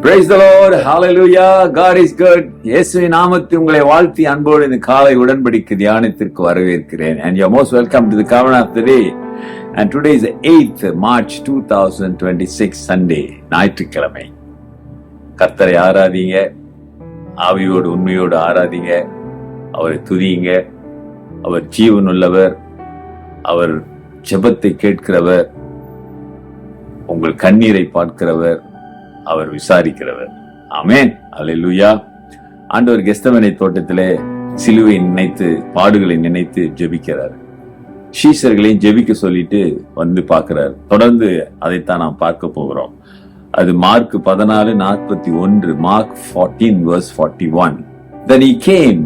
Praise the Lord. Hallelujah. God is good. இயேசுவின் நாமத்தில் உங்களை வாழ்த்தி அன்போடு இந்த காலை உடன்படிக்கை தியானத்திற்கு வரவேற்கிறேன். And you are most welcome to the covenant of the day. And today is the 8th March 2026 Sunday, ஞாயிற்றுக்கிழமை. கர்த்தரை ஆராதிங்க, ஆவியோடு உண்மையோடு ஆராதிங்க, அவரை துதியுங்க. அவர் ஜீவன் உள்ளவர், அவர் ஜெபத்தை கேட்கிறவர், உங்கள் கண்ணீரை பார்க்கிறவர், அவர் விசாரிக்கிறவர். ஆமென். அல்லேலூயா. ஆண்டவர் கெத்செமனே தோட்டத்திலே சிலுவை நினைத்து பாடுகளை நினைத்து ஜெபிக்கிறார். சீஷர்களையும் ஜெபிக்க சொல்லிட்டு வந்து பார்க்கிறார். தொடர்ந்து அதைத்தான் நாம் பார்க்க போகிறோம். அது mark 14:41, Mark 14:41. Then he came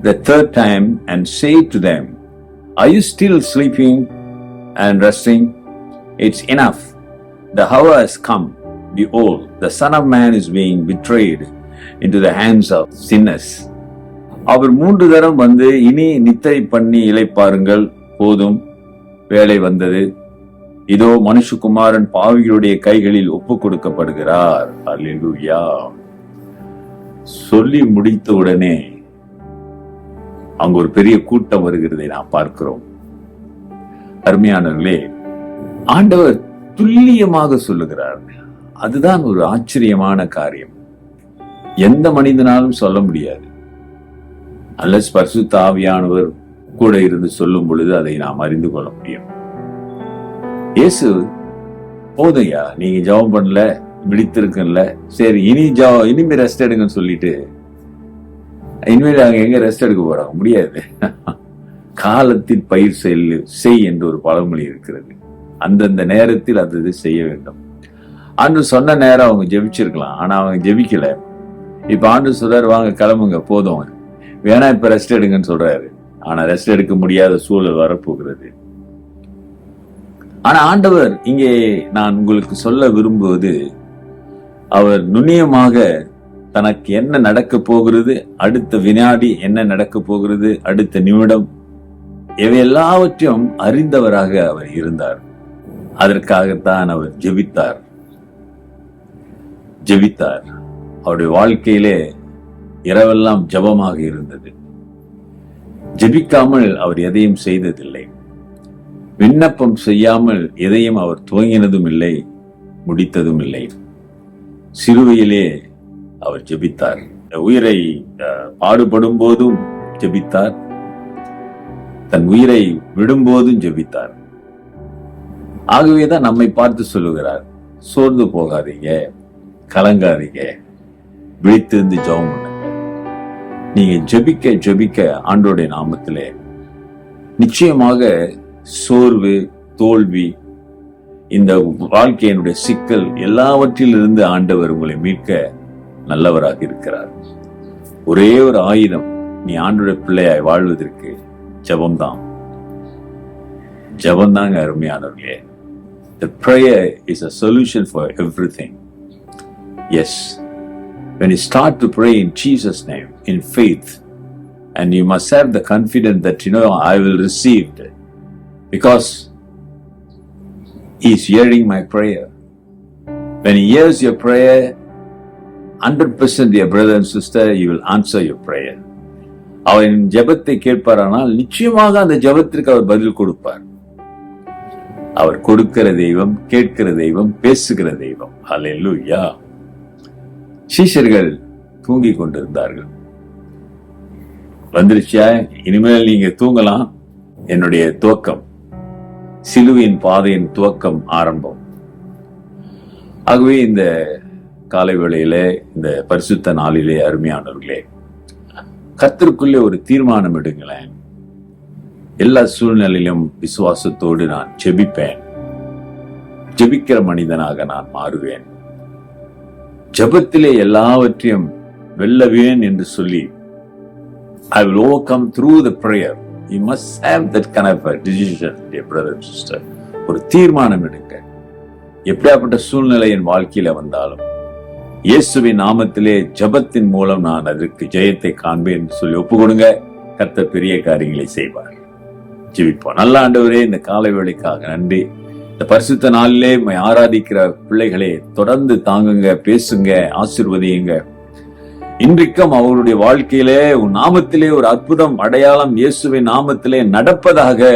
the third time and said to them, "Are you still sleeping and resting? It's enough. The hour has come. Behold, the Son of Man is being betrayed into the hands of sinners." அவர் 3 தரம் வந்து, இனி நித்திரை பண்ணி இளைப்பாருங்கள், போதும், வேலை வந்தது. இதோ மனுஷகுமாரன் பாவிகளுடைய கைகளில் ஒப்பு கொடுக்கப்படுகிறார். அல்லேலூயா. சொல்லி முடித்த உடனே அங்கு ஒரு பெரிய கூட்டம் வருகிறதை நாம் பார்க்கிறோம். அருமையானவர்களே, ஆண்டவர் துல்லியமாக சொல்லுகிறார். அதுதான் ஒரு ஆச்சரியமான காரியம். எந்த மனிதனாலும் சொல்ல முடியாது. அல்லது பரிசுத்த ஆவியானவர் கூட இருந்து சொல்லும் பொழுது அதை நாம் அறிந்து கொள்ள முடியும். இயேசு, போதையா, நீங்க ஜெபம் பண்ணல, விழித்திருக்கல, சரி இனிமே ரெஸ்ட் எடுங்கன்னு சொல்லிட்டு, இனிமேல் அங்க எங்க ரெஸ்ட் எடுக்க போறாங்க? முடியாது. காலத்தில் பயிர் செய் என்று ஒரு பழமொழி இருக்கிறது. அந்தந்த நேரத்தில் அது செய்ய வேண்டும். ஆண்டவர் சொன்ன நேரம் அவங்க ஜெபிச்சிருக்கலாம், ஆனா அவங்க ஜெபிக்கல. இப்ப ஆண்டவர் சொல்றாரு, வாங்க கிளம்புங்க, போதும், வேணா இப்ப ரெஸ்ட் எடுங்கன்னு சொல்றாரு. ஆனா ரெஸ்ட் எடுக்க முடியாத சூழல் வரப்போகிறது. ஆனா ஆண்டவர் இங்கே நான் உங்களுக்கு சொல்ல விரும்புவது, அவர் நுண்ணியமாக தனக்கு என்ன நடக்க போகிறது, அடுத்த வினாடி என்ன நடக்க போகிறது, அடுத்த நிமிடம், இவை எல்லாவற்றையும் அறிந்தவராக அவர் இருந்தார். அதற்காகத்தான் அவர் ஜெபித்தார். அவருடைய வாழ்க்கையிலே இரவெல்லாம் ஜெபமாக இருந்தது. ஜெபிக்காமல் அவர் எதையும் செய்ததில்லை. விண்ணப்பம் செய்யாமல் எதையும் அவர் துவங்கினதும் இல்லை, முடித்ததும் இல்லை. சிலுவையிலே அவர் ஜெபித்தார். உயிரை பாடுபடும் போதும் ஜெபித்தார், தன் உயிரை விடும்போதும் ஜெபித்தார். ஆகவேதான் நம்மை பார்த்து சொல்லுகிறார், சோர்ந்து போகாதீங்க, கலங்காதீங்க, விழித்திருந்து ஜெபம் பண்ணுங்க. நீங்க ஜெபிக்க ஜெபிக்க ஆண்டவருடைய நாமத்திலே நிச்சயமாக சோர்வு, தோல்வி, இந்த வாழ்க்கையினுடைய சிக்கல் எல்லாவற்றிலிருந்து ஆண்டவர் உங்களை மீட்க நல்லவராக இருக்கிறார். ஒரே ஒரு ஆயுதம் நீ ஆண்டவருடைய பிள்ளையாய் வாழ்வதற்கு ஜெபம்தான். ஜெபம்தாங்க அருமையானவர்களே. The prayer is a solution for everything. Yes, when you start to pray in Jesus' name, in faith, and you must have the confidence that, I will receive it, because He is hearing my prayer. When He hears your prayer, 100% dear brother and sister, He will answer your prayer. அவரின் ஜெபத்தை கேட்பாரானால் நிச்சயமாக அந்த ஜெபத்திற்கு அவர் பதில் கொடுப்பார். அவர் கொடுக்கிற தெய்வம், கேட்கிற தெய்வம், பேசுகிற தெய்வம். ஹல்லேலூயா. சீஷர்கள் தூங்கிக் கொண்டிருந்தார்கள். வந்துருச்சா, இனிமேல் நீங்க தூங்கலாம். என்னுடைய துவக்கம், சிலுவையின் பாதையின் துவக்கம் ஆரம்பம். ஆகவே இந்த காலை வேளையிலே, இந்த பரிசுத்த நாளிலே அருமையானவர்களே, கர்த்தருக்குள்ளே ஒரு தீர்மானம் எடுங்களேன். எல்லா சூழ்நிலையிலும் விசுவாசத்தோடு நான் ஜெபிப்பேன். ஜெபிக்கிற மனிதனாக நான் மாறுவேன். ஜெபத்திலே எல்லாவற்றையும் வெல்லவேன் என்று சொல்லி, I will overcome through the prayer. You must have that kind of a decision, dear brother and sister. ஒரு தீர்மானம் எடுங்க. எப்படியாப்பட்ட சூழ்நிலை என் வாழ்க்கையில வந்தாலும் இயேசுவின் நாமத்திலே ஜெபத்தின் மூலம் நான் அதற்கு ஜெயத்தை காண்பேன் என்று சொல்லி ஒப்பு கொடுங்க. கர்த்தர் பெரிய காரியங்களை செய்வார். ஜெபிப்போம். நல்ல ஆண்டவரே, இந்த காலை வேளைக்காக நன்றி. இந்த பரிசுத்த நாளிலே ஆராதிக்கிற பிள்ளைகளே தொடர்ந்து தாங்குங்க, பேசுங்க, ஆசீர்வதியுங்க. இன்றைக்கும் அவருடைய வாழ்க்கையிலே உன் நாமத்திலே ஒரு அற்புதம் அடையாளம் இயேசுவின் நாமத்திலே நடப்பதாக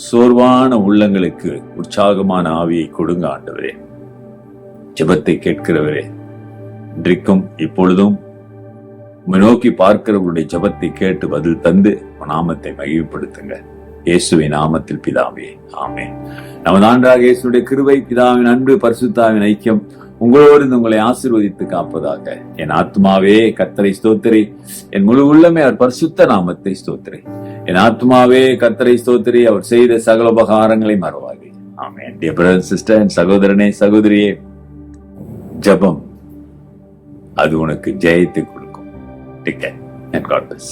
சோர்வான உள்ளங்களுக்கு உற்சாகமான ஆவியை கொடுங்க ஆண்டவரே. ஜெபத்தை கேட்கிறவரே, இன்றைக்கும் இப்பொழுதும் நோக்கி பார்க்கிறவருடைய ஜெபத்தை கேட்டு பதில் தந்து நாமத்தை மகிமைப்படுத்துங்க. இயேசுவின் நாமத்தில் பிதாவே, ஆமென். நமது ஆண்டவராகிய இயேசுவுடைய கிருபை, பிதாவின் அன்பு, பரிசுத்தாவின் ஐக்கியம் உங்களோடு உங்களை ஆசீர்வதித்து காப்பதாக. என் ஆத்மாவே கர்த்தரை ஸ்தோத்திரி, என் முழு உள்ளமே அவர் பரிசுத்த நாமத்தை ஸ்தோத்திரி. என் ஆத்மாவே கர்த்தரை ஸ்தோத்திரி, அவர் செய்த சகல உபகாரங்களை மறவாதே. ஆமென். டியர் பிரதர் சிஸ்டர், என் சகோதரனே சகோதரியே, ஜெபம் அது உனக்கு ஜெயத்தை கொடுக்கும். Take care and God bless.